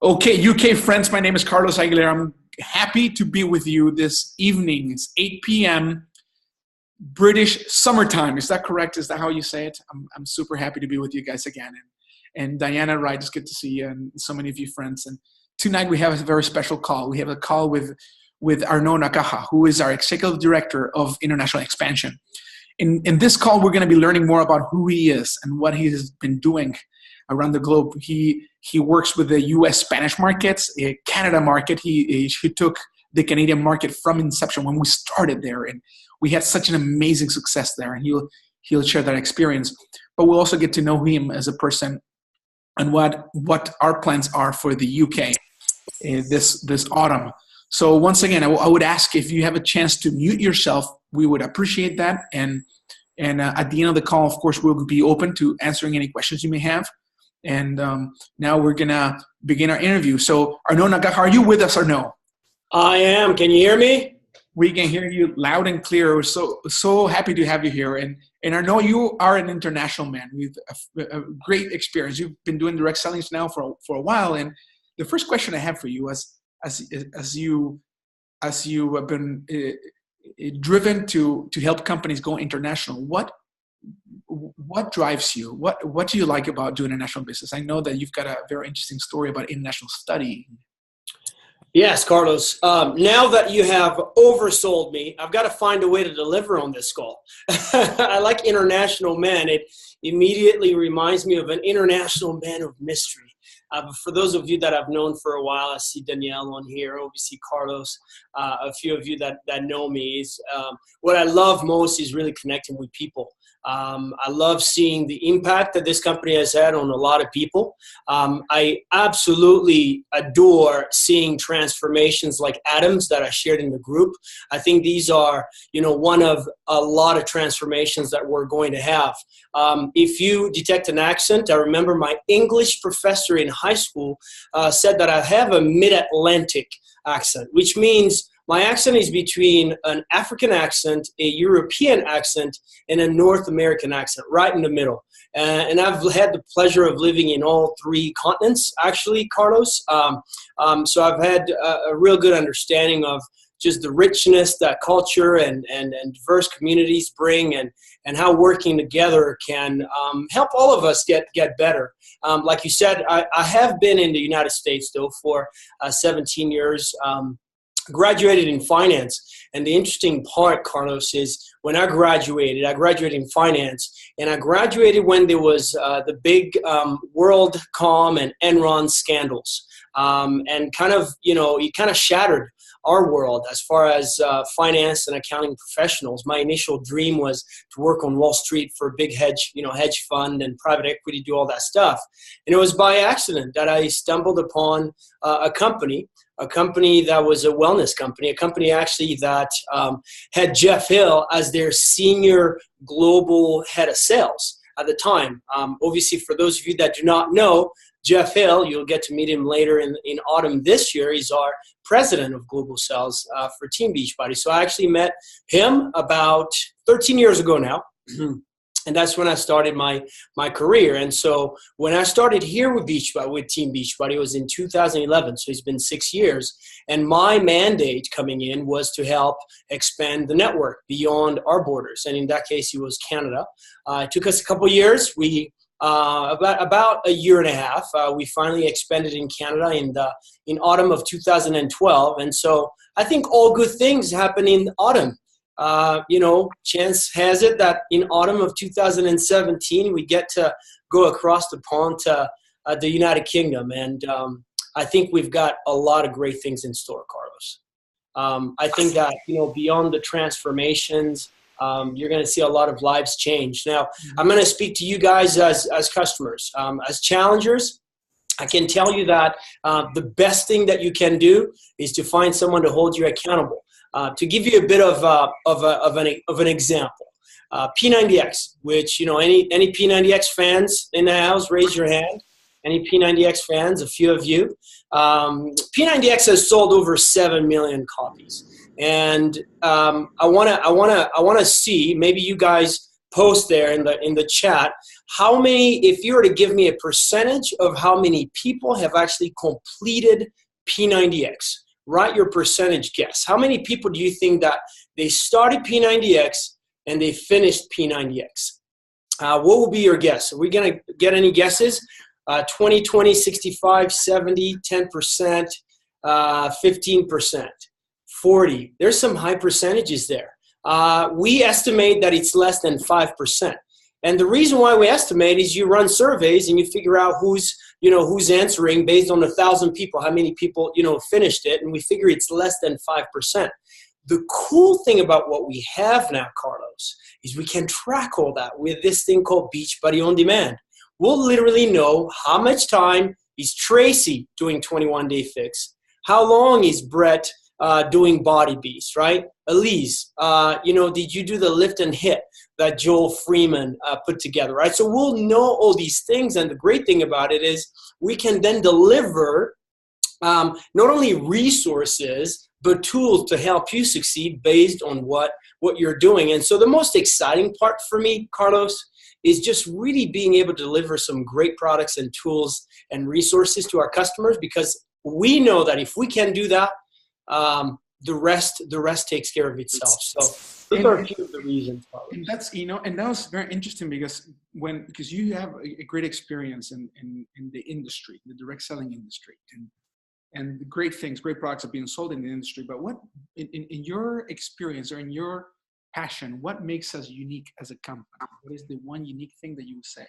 Okay, UK friends, my name is Carlos Aguilera. I'm happy to be with you this evening. It's 8 p.m. British summertime. Is that correct? Is that how you say it? I'm super happy to be with you guys again. And Diana Wright, it's good to see you and so many of you friends. And tonight we have a very special call. We have a call with Arnauld Nakaha, who is our Executive Director of International Expansion. In this call, we're going to be learning more about who he is and what he has been doing around the globe. He works with the U.S. Spanish markets, Canada market. He took the Canadian market from inception when we started there, and we had such an amazing success there. And he'll share that experience. But we'll also get to know him as a person and what our plans are for the UK this autumn. So once again, I would ask if you have a chance to mute yourself. We would appreciate that. And at the end of the call, of course, we'll be open to answering any questions you may have. And now we're going to begin our interview. So Arnauld Nakaha, are you with us or no? I am. Can you hear me? We can hear you loud and clear. We're so happy to have you here. And Arnauld, you are an international man with a great experience. You've been doing direct selling now for a while. And the first question I have for you is, as you have been driven to help companies go international, what drives you? What do you like about doing international business? I know that you've got a very interesting story about international study. Yes, Carlos. Now that you have oversold me, I've got to find a way to deliver on this call. I like international man. It immediately reminds me of an international man of mystery. For those of you that I've known for a while, I see Danielle on here, obviously Carlos, a few of you that know me. What I love most is really connecting with people. I love seeing the impact that this company has had on a lot of people. I absolutely adore seeing transformations like Adam's that I shared in the group. I think these are, one of a lot of transformations that we're going to have. If you detect an accent, I remember my English professor in high school said that I have a mid-Atlantic accent, which means my accent is between an African accent, a European accent, and a North American accent, right in the middle. And I've had the pleasure of living in all three continents, actually, Carlos. So I've had a real good understanding of just the richness that culture and diverse communities bring, and how working together can help all of us get better. Like you said, I have been in the United States, though, for 17 years. Graduated in finance, and the interesting part, Carlos, is when I graduated in finance, and I graduated when there was the big WorldCom and Enron scandals, and kind of, it kind of shattered our world as far as finance and accounting professionals. My initial dream was to work on Wall Street for a big hedge fund and private equity, do all that stuff. And it was by accident that I stumbled upon a company that was a wellness company, a company actually that had Jeff Hill as their senior global head of sales at the time. Obviously, for those of you that do not know, Jeff Hill, you'll get to meet him later in autumn this year. He's our president of global sales for Team Beachbody. So I actually met him about 13 years ago now. And that's when I started my career. And so when I started here with Team Beachbody, it was in 2011. So it's been 6 years. And my mandate coming in was to help expand the network beyond our borders. And in that case, it was Canada. It took us a couple of years. About a year and a half. We finally expanded in Canada in autumn of 2012. And so I think all good things happen in autumn. Chance has it that in autumn of 2017, we get to go across the pond to the United Kingdom. And I think we've got a lot of great things in store, Carlos. I think that, beyond the transformations, you're going to see a lot of lives change. Now, I'm going to speak to you guys as customers. As challengers, I can tell you that the best thing that you can do is to find someone to hold you accountable. To give you a bit of an example, P90X, which, any P90X fans in the house, raise your hand. Any P90X fans? A few of you. P90X has sold over 7 million copies, and I wanna see. Maybe you guys post there in the chat, how many, if you were to give me a percentage of how many people have actually completed P90X, write your percentage guess. How many people do you think that they started P90X and they finished P90X? What will be your guess? Are we going to get any guesses? 20, 20, 65, 70, 10%, 15%, 40. There's some high percentages there. We estimate that it's less than 5%. And the reason why we estimate is you run surveys and you figure out who's answering based on 1,000 people, how many people, finished it. And we figure it's less than 5%. The cool thing about what we have now, Carlos, is we can track all that with this thing called Beachbody On Demand. We'll literally know how much time is Tracy doing 21-day fix, how long is Brett doing Body Beast, right? Elise, did you do the lift and hit that Joel Freeman put together, right? So we'll know all these things, and the great thing about it is we can then deliver not only resources, but tools to help you succeed based on what you're doing. And so the most exciting part for me, Carlos, is just really being able to deliver some great products and tools and resources to our customers, because we know that if we can do that, the rest takes care of itself. So those are a few of the reasons, Carlos. And that's, and that was very interesting because you have a great experience in the industry, the direct selling industry, and the great products are being sold in the industry. But what, in your experience or in your passion, what makes us unique as a company? What is the one unique thing that you would say?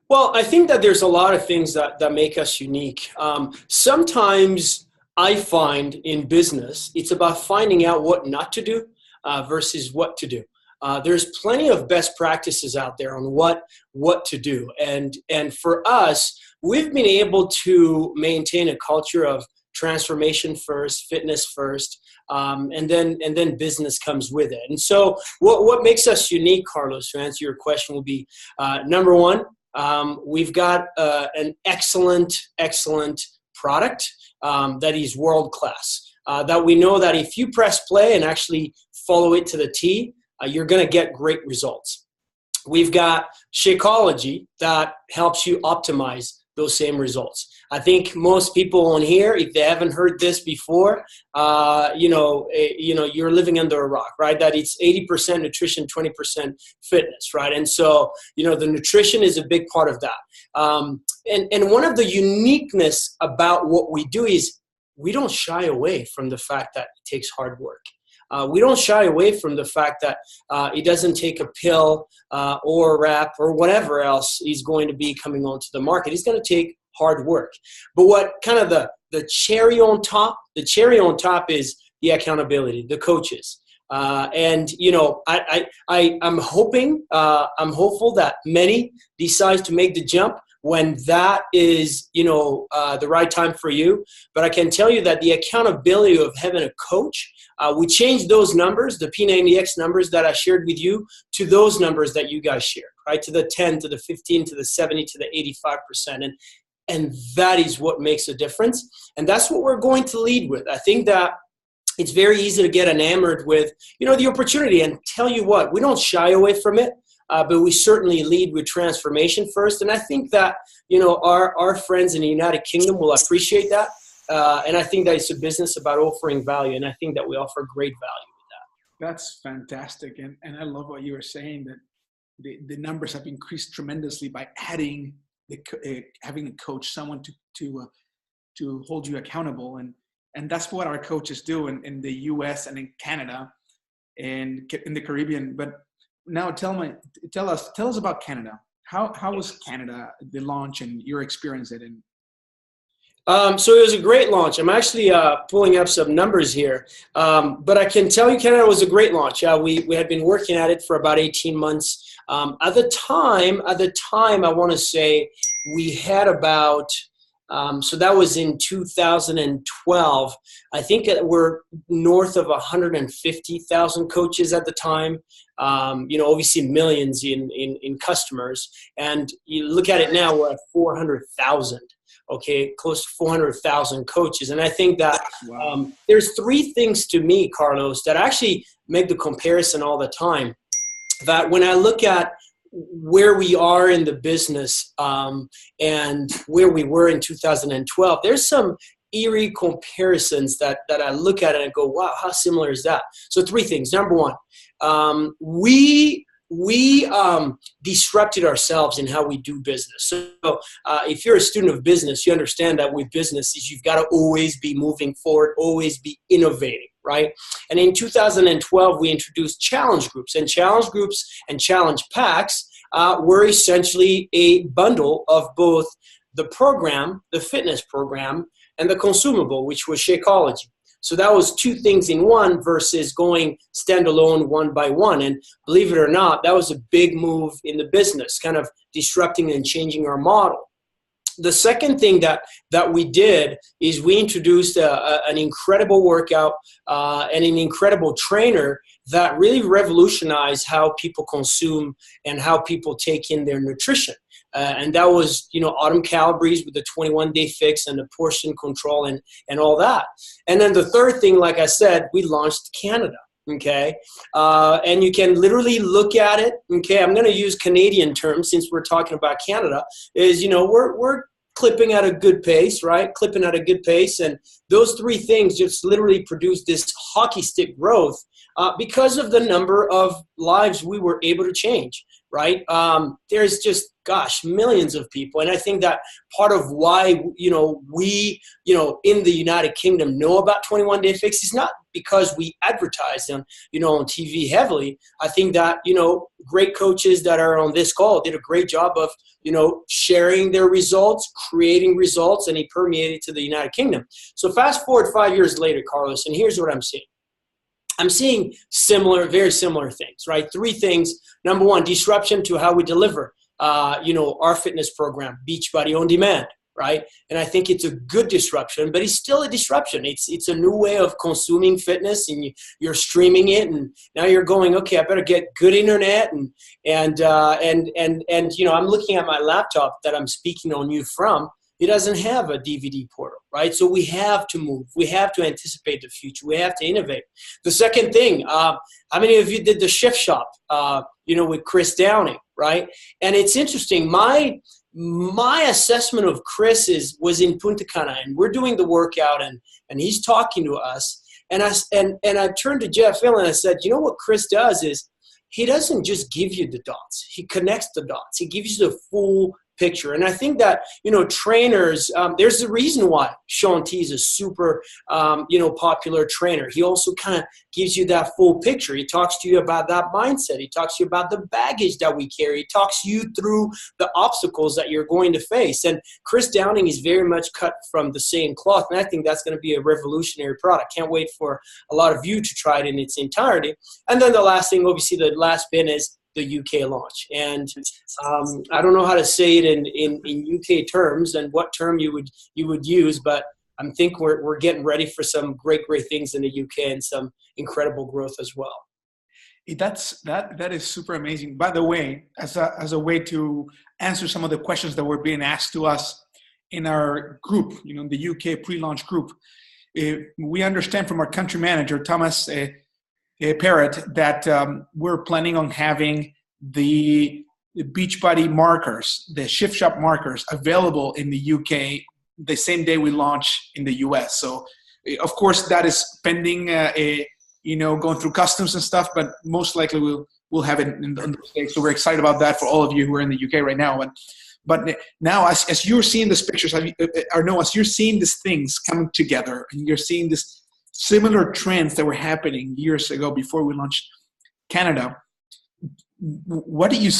Well, I think that there's a lot of things that make us unique. Sometimes I find in business, it's about finding out what not to do versus what to do. There's plenty of best practices out there on what to do. And for us, we've been able to maintain a culture of transformation first, fitness first, and then business comes with it. And so what makes us unique, Carlos, to answer your question, will be number one, we've got an excellent product that is world-class, that we know that if you press play and actually follow it to the T, you're going to get great results. We've got Shakeology that helps you optimize those same results. I think most people on here, if they haven't heard this before, you're living under a rock, right? That it's 80% nutrition, 20% fitness, right? And so, the nutrition is a big part of that. And one of the uniqueness about what we do is we don't shy away from the fact that it takes hard work. We don't shy away from the fact that it doesn't take a pill or a wrap or whatever else is going to be coming onto the market. It's going to take hard work. But what kind of the cherry on top is the accountability, the coaches. I'm hopeful that many decide to make the jump when that is, the right time for you. But I can tell you that the accountability of having a coach, we changed those numbers, the P90X numbers that I shared with you, to those numbers that you guys shared, right? To the 10, to the 15, to the 70, to the 85%. And that is what makes a difference. And that's what we're going to lead with. I think that it's very easy to get enamored with, the opportunity. And tell you what, we don't shy away from it. But we certainly lead with transformation first. And I think that, our friends in the United Kingdom will appreciate that. And I think that it's a business about offering value. And I think that we offer great value with that. That's fantastic. And I love what you were saying, that the numbers have increased tremendously by adding having a coach, someone to hold you accountable. And that's what our coaches do in the US and in Canada and in the Caribbean. But now tell us about Canada. How was Canada, the launch, and your experience it in? So it was a great launch. I'm actually pulling up some numbers here. But I can tell you Canada was a great launch. We had been working at it for about 18 months. At the time, I want to say we had about, so that was in 2012. I think we're north of 150,000 coaches at the time. Obviously millions in customers. And you look at it now, we're at 400,000. Okay, close to 400,000 coaches. And I think that there's three things to me, Carlos, that actually make the comparison all the time. that when I look at where we are in the business and where we were in 2012, there's some eerie comparisons that I look at it and go, wow, how similar is that? So 3 things. Number 1, we disrupted ourselves in how we do business. So if you're a student of business, you understand that with businesses, you've got to always be moving forward, always be innovating, right? And in 2012, we introduced challenge groups, and challenge packs were essentially a bundle of both the program, the fitness program, and the consumable, which was Shakeology. So that was 2 things in one versus going standalone one by one. And believe it or not, that was a big move in the business, kind of disrupting and changing our model. The second thing that we did is we introduced an incredible workout and an incredible trainer that really revolutionized how people consume and how people take in their nutrition. And that was, Autumn Calabrese with the 21-day fix and the portion control and all that. And then the third thing, like I said, we launched Canada. Okay. And you can literally look at it. Okay. I'm going to use Canadian terms since we're talking about Canada is, we're clipping at a good pace, right? Clipping at a good pace. And those 3 things just literally produced this hockey stick growth because of the number of lives we were able to change, right? There's just, millions of people. And I think that part of why, we, in the United Kingdom know about 21-day fix is not because we advertise them, on TV heavily. I think that, great coaches that are on this call did a great job of, sharing their results, creating results, and it permeated to the United Kingdom. So fast forward 5 years later, Carlos, and here's what I'm seeing. I'm seeing very similar things, right? 3 things. Number 1, disruption to how we deliver, our fitness program, Beachbody On Demand, right? And I think it's a good disruption, but it's still a disruption. It's a new way of consuming fitness, and you're streaming it, and now you're going, okay, I better get good internet, and I'm looking at my laptop that I'm speaking on you from. It doesn't have a DVD portal, right? So we have to move. We have to anticipate the future. We have to innovate. The second thing, how many of you did the Shift Shop, with Chris Downing, right? And it's interesting. My assessment of Chris was in Punta Cana, and we're doing the workout, and he's talking to us. And I turned to Jeff Hill and I said, what Chris does is he doesn't just give you the dots. He connects the dots. He gives you the full picture. And I think that, trainers, there's a reason why Shaun T is a super, popular trainer. He also kind of gives you that full picture. He talks to you about that mindset. He talks to you about the baggage that we carry. He talks you through the obstacles that you're going to face. And Chris Downing is very much cut from the same cloth. And I think that's going to be a revolutionary product. Can't wait for a lot of you to try it in its entirety. And then the last thing, obviously the last pin is the UK launch. And I don't know how to say it in UK terms and what term you would use, but I think we're getting ready for some great things in the UK and some incredible growth as well. That is super amazing. By the way, as a way to answer some of the questions that were being asked to us in our group, the UK pre-launch group, we understand from our country manager, Thomas Parrott, that we're planning on having the Beachbody markers, the Shift Shop markers, available in the UK the same day we launch in the US. So, of course, that is pending, going through customs and stuff, but most likely we'll have it in the States. So we're excited about that for all of you who are in the UK right now. But now, as you're seeing these pictures, Arnauld, as you're seeing these things coming together, and you're seeing this similar trends that were happening years ago before we launched Canada, what do you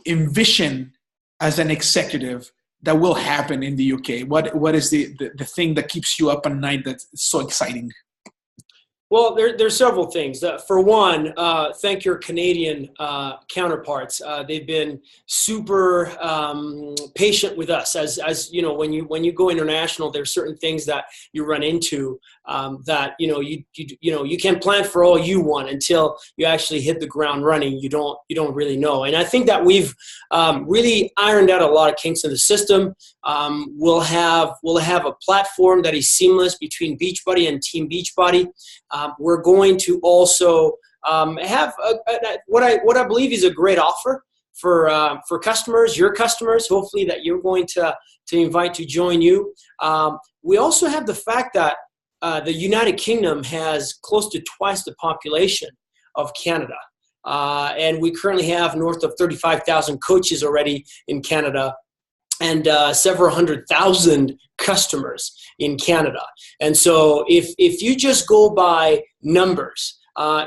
envision as an executive that will happen in the UK? What is the thing that keeps you up at night that's so exciting? Well, there's several things. For one, thank your Canadian counterparts. They've been super patient with us. As when you go international, there's certain things that you run into that you can plan for all you want until you actually hit the ground running. You don't really know. And I think that we've really ironed out a lot of kinks in the system. We'll have a platform that is seamless between Beachbody and Team Beachbody. We're going to also have what I believe is a great offer for customers, your customers, hopefully that you're going to invite to join you. We also have the fact that the United Kingdom has close to twice the population of Canada. And we currently have north of 35,000 coaches already in Canada, and several 100,000 customers in Canada. And so if you just go by numbers,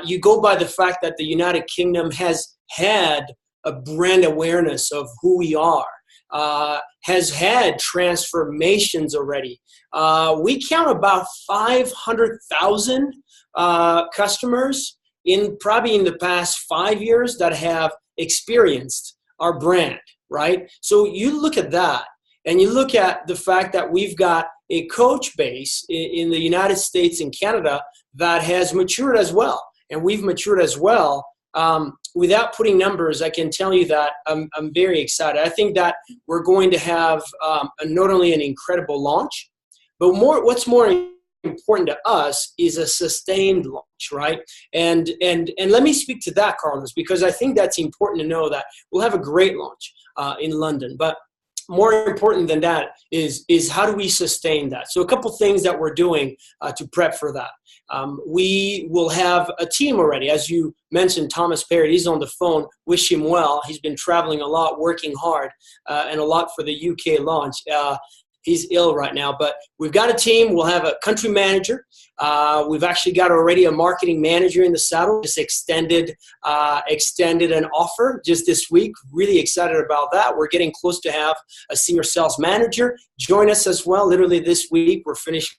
you go by the fact that the United Kingdom has had a brand awareness of who we are, has had transformations already. We count about 500,000 customers probably in the past 5 years that have experienced our brand, right? So you look at that, and you look at the fact that we've got a coach base in the United States and Canada that has matured as well, and we've matured as well. Without putting numbers, I can tell you that I'm very excited. I think that we're going to have not only an incredible launch, but what's more important to us is a sustained launch, right? And let me speak to that, Carlos, because I think that's important to know that we'll have a great launch in London, but more important than that is how do we sustain that? So a couple things that we're doing to prep for that. We will have a team already. As you mentioned, Thomas Perry, he's on the phone. Wish him well. He's been traveling a lot, working hard, and a lot for the UK launch. He's ill right now, but we've got a team. We'll have a country manager. We've actually got already a marketing manager in the saddle. Just extended an offer just this week. Really excited about that. We're getting close to have a senior sales manager join us as well. Literally this week, we're finishing.